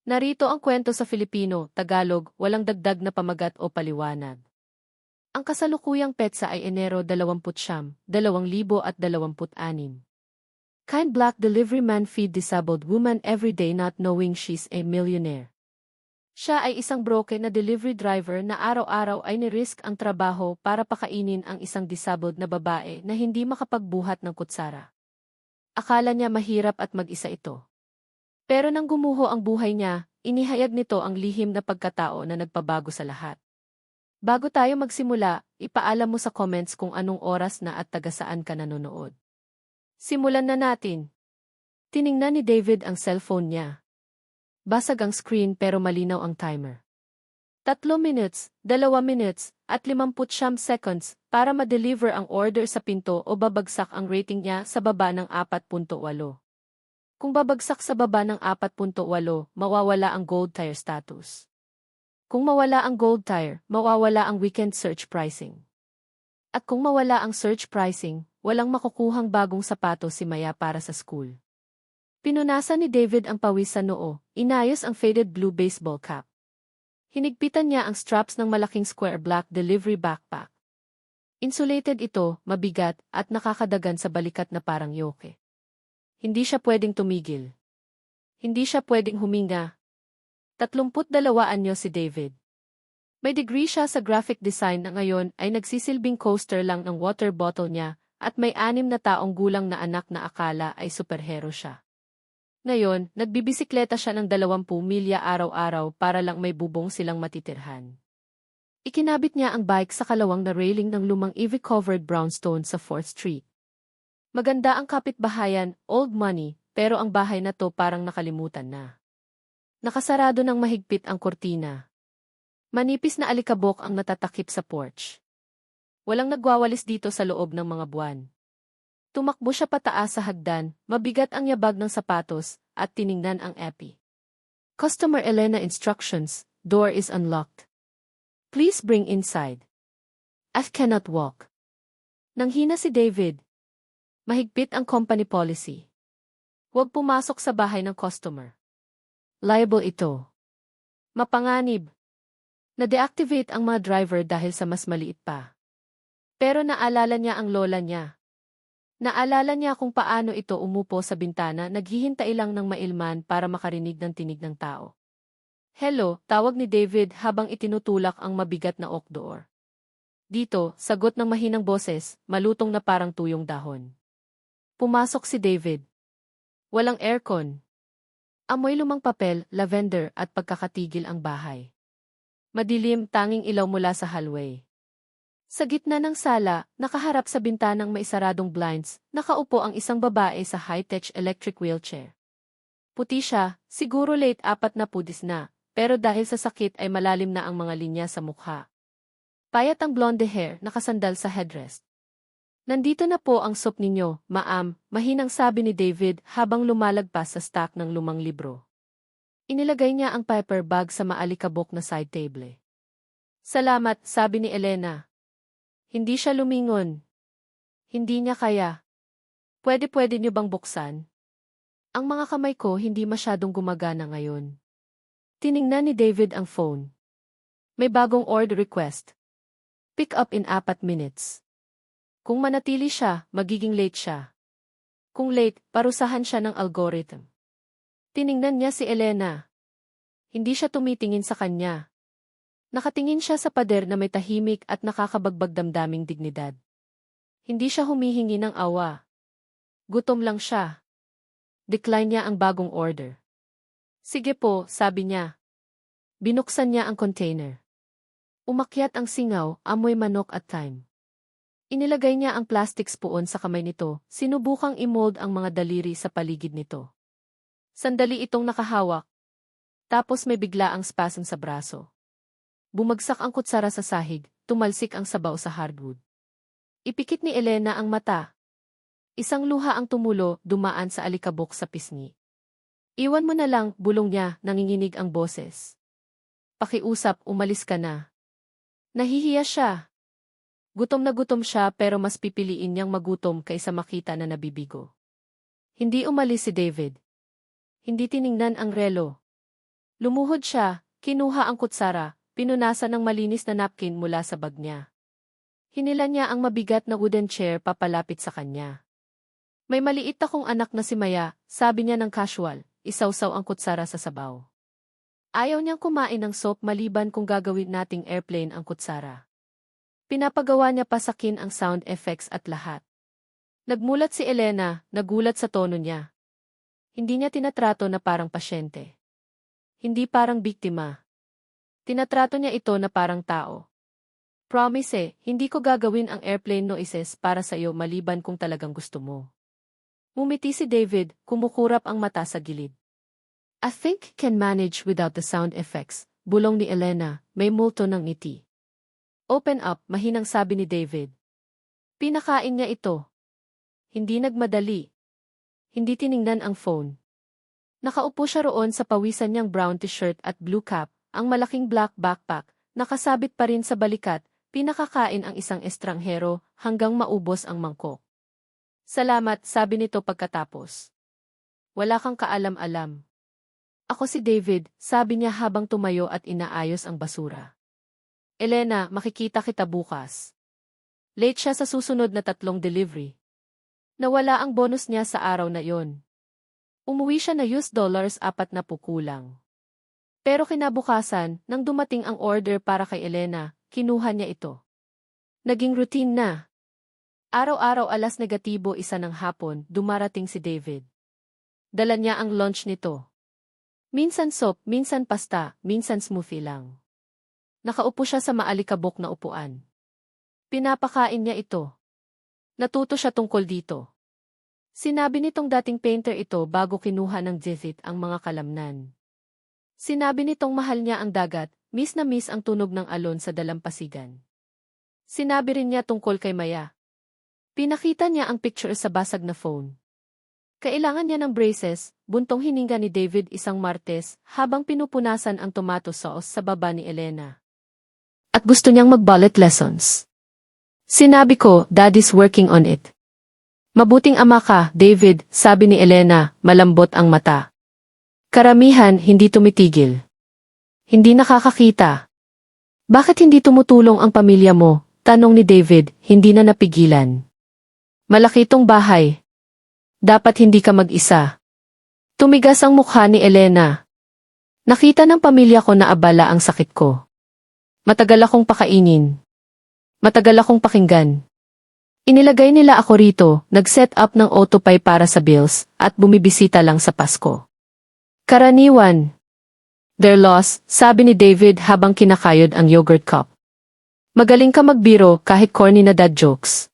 Narito ang kwento sa Filipino, Tagalog, walang dagdag na pamagat o paliwanag. Ang kasalukuyang petsa ay Enero 29, 2026. Kind black delivery man feed disabled woman every day not knowing she's a millionaire. Siya ay isang broken na delivery driver na araw-araw ay nirisk ang trabaho para pakainin ang isang disabled na babae na hindi makapagbuhat ng kutsara. Akala niya mahirap at mag-isa ito. Pero nang gumuho ang buhay niya, inihayag nito ang lihim na pagkatao na nagpabago sa lahat. Bago tayo magsimula, ipaalam mo sa comments kung anong oras na at taga saan ka nanonood. Simulan na natin. Tiningnan ni David ang cellphone niya. Basag ang screen pero malinaw ang timer. 3 minutes, 2 minutes, at 59 seconds para ma-deliver ang order sa pinto o babagsak ang rating niya sa baba ng 4.8. Kung babagsak sa baba ng 4.8, mawawala ang gold tier status. Kung mawala ang gold tier, mawawala ang weekend search pricing. At kung mawala ang search pricing, walang makukuhang bagong sapato si Maya para sa school. Pinunasan ni David ang pawis sa noo, inayos ang faded blue baseball cap. Hinigpitan niya ang straps ng malaking square black delivery backpack. Insulated ito, mabigat, at nakakadagan sa balikat na parang yoke. Hindi siya pwedeng tumigil. Hindi siya pwedeng huminga. 32 anyo si David. May degree siya sa graphic design na ngayon ay nagsisilbing coaster lang ng water bottle niya at may 6 na taong gulang na anak na akala ay superhero siya. Ngayon, nagbibisikleta siya ng 20 milya araw-araw para lang may bubong silang matitirhan. Ikinabit niya ang bike sa kalawang na railing ng lumang ivy-covered brownstone sa 4th Street. Maganda ang kapitbahayan, old money, pero ang bahay na to parang nakalimutan na. Nakasarado ng mahigpit ang kortina. Manipis na alikabok ang natatakip sa porch. Walang nagwawalis dito sa loob ng mga buwan. Tumakbo siya pataas sa hagdan, mabigat ang yabag ng sapatos, at tiningnan ang epi. Customer Elena instructions, door is unlocked. Please bring inside. I cannot walk. Nanghina si David. Mahigpit ang company policy. Huwag pumasok sa bahay ng customer. Liable ito. Mapanganib. Na-deactivate ang mga driver dahil sa mas maliit pa. Pero naalala niya ang lola niya. Naalala niya kung paano ito umupo sa bintana naghihintay lang ng mailman para makarinig ng tinig ng tao. Hello, tawag ni David habang itinutulak ang mabigat na oak door. Dito, sagot ng mahinang boses, malutong na parang tuyong dahon. Pumasok si David. Walang aircon. Amoy lumang papel, lavender at pagkakatigil ang bahay. Madilim, tanging ilaw mula sa hallway. Sa gitna ng sala, nakaharap sa bintanang may saradong blinds, nakaupo ang isang babae sa high-tech electric wheelchair. Puti siya, siguro late 40 na, pero dahil sa sakit ay malalim na ang mga linya sa mukha. Payat ang blonde hair, nakasandal sa headrest. Nandito na po ang soup ninyo, ma'am, mahinang sabi ni David habang lumalagpas sa stack ng lumang libro. Inilagay niya ang paper bag sa maalikabok na side table. Salamat, sabi ni Elena. Hindi siya lumingon. Hindi niya kaya. Pwede niyo bang buksan? Ang mga kamay ko hindi masyadong gumagana ngayon. Tiningnan ni David ang phone. May bagong order request. Pick up in 4 minutes. Kung manatili siya, magiging late siya. Kung late, parusahan siya ng algorithm. Tiningnan niya si Elena. Hindi siya tumitingin sa kanya. Nakatingin siya sa pader na may tahimik at nakakabagbag damdaming dignidad. Hindi siya humihingi ng awa. Gutom lang siya. Decline niya ang bagong order. Sige po, sabi niya. Binuksan niya ang container. Umakyat ang singaw, amoy manok at thyme. Inilagay niya ang plastic spoon sa kamay nito, sinubukang imold ang mga daliri sa paligid nito. Sandali itong nakahawak. Tapos may bigla ang spasm sa braso. Bumagsak ang kutsara sa sahig, tumalsik ang sabaw sa hardwood. Ipikit ni Elena ang mata. Isang luha ang tumulo, dumaan sa alikabok sa pisngi. Iwan mo na lang, bulong niya, nanginginig ang boses. Pakiusap, umalis ka na. Nahihiya siya. Gutom na gutom siya pero mas pipiliin niyang magutom kaysa makita na nabibigo. Hindi umalis si David. Hindi tiningnan ang relo. Lumuhod siya, kinuha ang kutsara, pinunasan ng malinis na napkin mula sa bag niya. Hinila niya ang mabigat na wooden chair papalapit sa kanya. May maliit akong anak na si Maya, sabi niya ng casual, isawsaw ang kutsara sa sabaw. Ayaw niyang kumain ng soup maliban kung gagawin nating airplane ang kutsara. Pinapagawa niya pa sa kin ang sound effects at lahat. Nagmulat si Elena, nagulat sa tono niya. Hindi niya tinatrato na parang pasyente. Hindi parang biktima. Tinatrato niya ito na parang tao. Promise hindi ko gagawin ang airplane noises para sa iyo maliban kung talagang gusto mo. Ngumiti si David, kumukurap ang mata sa gilid. I think can manage without the sound effects, bulong ni Elena, may multo ng ngiti. Open up, mahinang sabi ni David. Pinakain niya ito. Hindi nagmadali. Hindi tiningnan ang phone. Nakaupo siya roon sa pawisan niyang brown t-shirt at blue cap, ang malaking black backpack, nakasabit pa rin sa balikat, pinakakain ang isang estranghero hanggang maubos ang mangkok. Salamat, sabi nito pagkatapos. Wala kang kaalam-alam. Ako si David, sabi niya habang tumayo at inaayos ang basura. Elena, makikita kita bukas. Late siya sa susunod na 3 delivery. Nawala ang bonus niya sa araw na yon. Umuwi siya na $4 kulang. Pero kinabukasan, nang dumating ang order para kay Elena, kinuha niya ito. Naging routine na. Araw-araw alas negatibo 1 ng hapon, dumarating si David. Dala niya ang lunch nito. Minsan soup, minsan pasta, minsan smoothie lang. Nakaupo siya sa maalikabok na upuan. Pinapakain niya ito. Natuto siya tungkol dito. Sinabi nitong dating painter ito bago kinuha ng Jethit ang mga kalamnan. Sinabi nitong mahal niya ang dagat, miss na miss ang tunog ng alon sa dalampasigan. Sinabi rin niya tungkol kay Maya. Pinakita niya ang picture sa basag na phone. Kailangan niya ng braces, buntong hininga ni David isang Martes habang pinupunasan ang tomato sauce sa baba ni Elena. At gusto niyang mag-ballet lessons. Sinabi ko, Daddy's working on it. Mabuting ama ka, David, sabi ni Elena, malambot ang mata. Karamihan, hindi tumitigil. Hindi nakakakita. Bakit hindi tumutulong ang pamilya mo? Tanong ni David, hindi na napigilan. Malaki tong bahay. Dapat hindi ka mag-isa. Tumigas ang mukha ni Elena. Nakita ng pamilya ko na abala ang sakit ko. Matagal akong pakainin. Matagal akong pakinggan. Inilagay nila ako rito, nag-set up ng autopay para sa bills, at bumibisita lang sa Pasko. Karaniwan. Their loss, sabi ni David habang kinakayod ang yogurt cup. Magaling ka magbiro kahit corny na dad jokes.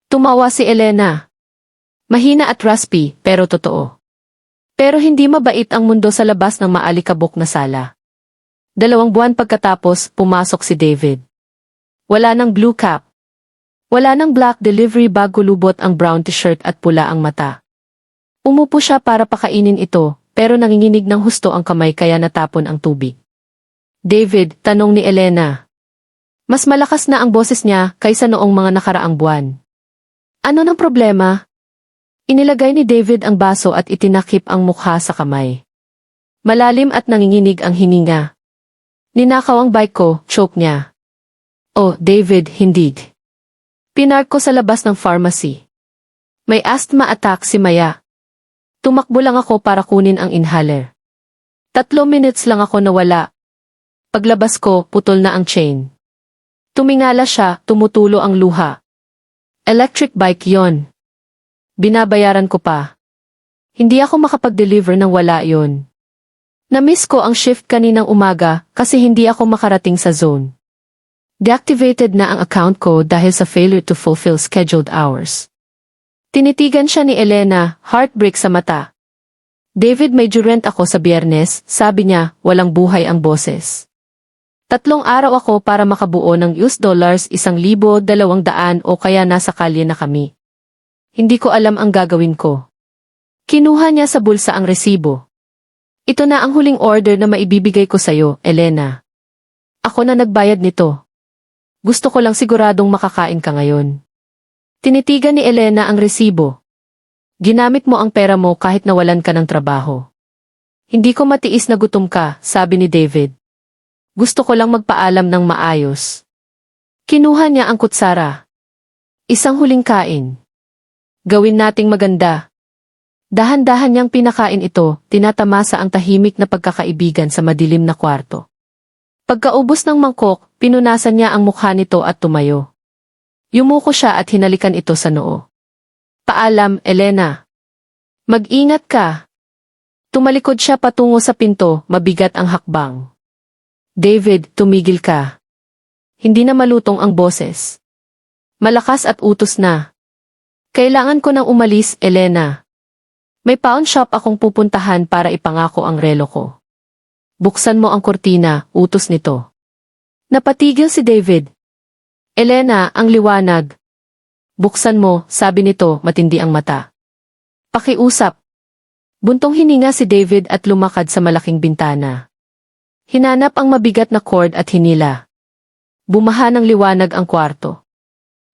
Tumawa si Elena. Mahina at raspy, pero totoo. Pero hindi mabait ang mundo sa labas ng maalikabok na sala. 2 buwan pagkatapos, pumasok si David. Wala ng blue cap. Wala ng black delivery bag, gulubot ang brown t-shirt at pula ang mata. Umupo siya para pakainin ito, pero nanginginig ng husto ang kamay kaya natapon ang tubig. David, tanong ni Elena. Mas malakas na ang boses niya kaysa noong mga nakaraang buwan. Ano ng problema? Inilagay ni David ang baso at itinakip ang mukha sa kamay. Malalim at nanginginig ang hininga. Ninakaw ang bike ko, choke niya. Oh, David, hindi. Pinark ko sa labas ng pharmacy. May asthma attack si Maya. Tumakbo lang ako para kunin ang inhaler. 3 minutes lang ako nawala. Paglabas ko, putol na ang chain. Tumingala siya, tumutulo ang luha. Electric bike yon. Binabayaran ko pa. Hindi ako makapag-deliver nang wala yon. Na-miss ko ang shift kaninang umaga kasi hindi ako makarating sa zone. Deactivated na ang account ko dahil sa failure to fulfill scheduled hours. Tinitigan siya ni Elena, heartbreak sa mata. David, may durent ako sa Biyernes, sabi niya, walang buhay ang boses. 3 araw ako para makabuo ng $1,200 o kaya nasa kalye na kami. Hindi ko alam ang gagawin ko. Kinuha niya sa bulsa ang resibo. Ito na ang huling order na maibibigay ko sa'yo, Elena. Ako na nagbayad nito. Gusto ko lang siguradong makakain ka ngayon. Tinitigan ni Elena ang resibo. Ginamit mo ang pera mo kahit nawalan ka ng trabaho. Hindi ko matiis na gutom ka, sabi ni David. Gusto ko lang magpaalam ng maayos. Kinuha niya ang kutsara. Isang huling kain. Gawin nating maganda. Dahan-dahan niyang pinakain ito, tinatamasa ang tahimik na pagkakaibigan sa madilim na kwarto. Pagkaubos ng mangkok, pinunasan niya ang mukha nito at tumayo. Yumuko siya at hinalikan ito sa noo. Paalam, Elena. Mag-ingat ka. Tumalikod siya patungo sa pinto, mabigat ang hakbang. David, tumigil ka. Hindi na malutong ang boses. Malakas at utos na. Kailangan ko nang umalis, Elena. May pawn shop akong pupuntahan para ipangako ang relo ko. Buksan mo ang kortina, utos nito. Napatigil si David. Elena, ang liwanag. Buksan mo, sabi nito, matindi ang mata. Pakiusap. Buntong hininga si David at lumakad sa malaking bintana. Hinanap ang mabigat na cord at hinila. Bumaha ng liwanag ang kwarto.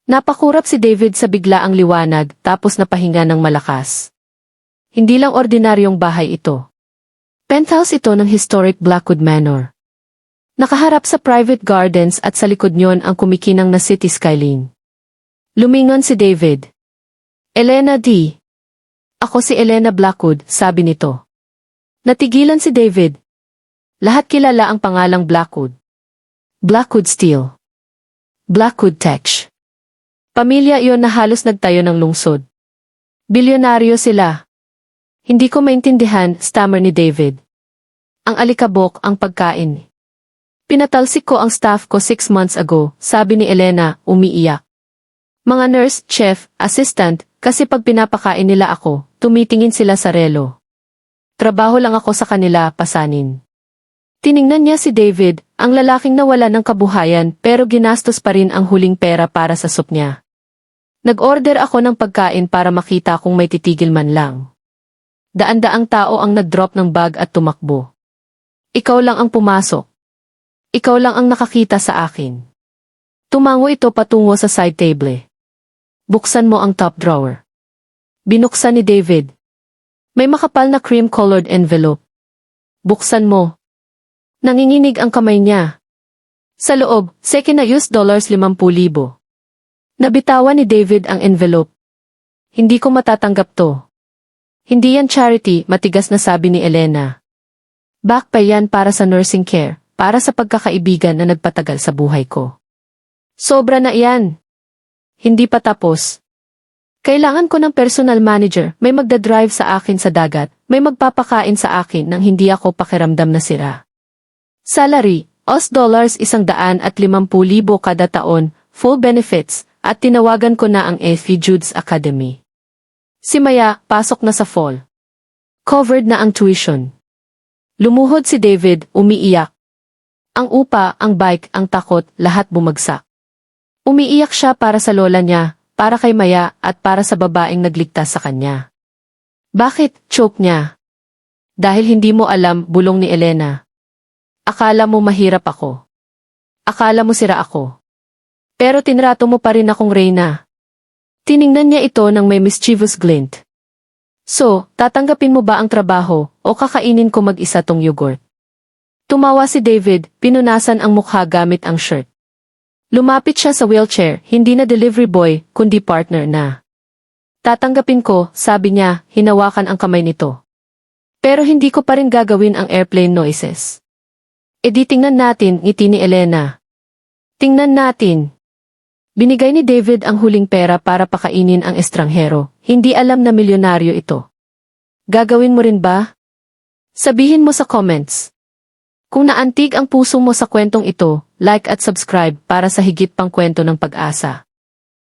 Napakurap si David sa biglaang liwanag tapos napahinga ng malakas. Hindi lang ordinaryong bahay ito. Penthouse ito ng historic Blackwood Manor. Nakaharap sa private gardens at sa likod niyon ang kumikinang na city skyline. Lumingon si David. Elena D. Ako si Elena Blackwood, sabi nito. Natigilan si David. Lahat kilala ang pangalang Blackwood. Blackwood Steel. Blackwood Tech. Pamilya iyon na halos nagtayo ng lungsod. Bilyonaryo sila. Hindi ko maintindihan, stammer ni David. Ang alikabok, ang pagkain. Pinatalsik ko ang staff ko 6 months ago, sabi ni Elena, umiiyak. Mga nurse, chef, assistant, kasi pag pinapakain nila ako, tumitingin sila sa relo. Trabaho lang ako sa kanila, pasanin. Tiningnan niya si David, ang lalaking nawala ng kabuhayan pero ginastos pa rin ang huling pera para sa soup niya. Nag-order ako ng pagkain para makita kung may titigil man lang. Daan-daang tao ang nag-drop ng bag at tumakbo. Ikaw lang ang pumasok. Ikaw lang ang nakakita sa akin. Tumango ito patungo sa side table. Buksan mo ang top drawer. Binuksan ni David. May makapal na cream-colored envelope. Buksan mo. Nanginginig ang kamay niya. Sa loob, second na $50,000. Nabitawan ni David ang envelope. Hindi ko matatanggap to. Hindi yan charity, matigas na sabi ni Elena. Back pa yan para sa nursing care, para sa pagkakaibigan na nagpatagal sa buhay ko. Sobra na yan. Hindi pa tapos. Kailangan ko ng personal manager, may magdadrive sa akin sa dagat, may magpapakain sa akin nang hindi ako pakiramdam na sira. Salary, $150,000 kada taon, full benefits, at tinawagan ko na ang Effie Jude's Academy. Si Maya, pasok na sa fall. Covered na ang tuition. Lumuhod si David, umiiyak. Ang upa, ang bike, ang takot, lahat bumagsak. Umiiyak siya para sa lola niya, para kay Maya, at para sa babaeng nagligtas sa kanya. Bakit, choke niya? Dahil hindi mo alam, bulong ni Elena. Akala mo mahirap ako. Akala mo sira ako. Pero tinrato mo pa rin akong reyna. Tiningnan niya ito ng may mischievous glint. So, tatanggapin mo ba ang trabaho o kakainin ko mag-isa tong yogurt? Tumawa si David, pinunasan ang mukha gamit ang shirt. Lumapit siya sa wheelchair, hindi na delivery boy, kundi partner na. Tatanggapin ko, sabi niya, hinawakan ang kamay nito. Pero hindi ko pa rin gagawin ang airplane noises. E di tingnan natin, ngiti ni Elena. Tingnan natin. Binigay ni David ang huling pera para pakainin ang estranghero, hindi alam na milyonaryo ito. Gagawin mo rin ba? Sabihin mo sa comments. Kung naantig ang puso mo sa kwentong ito, like at subscribe para sa higit pang kwento ng pag-asa.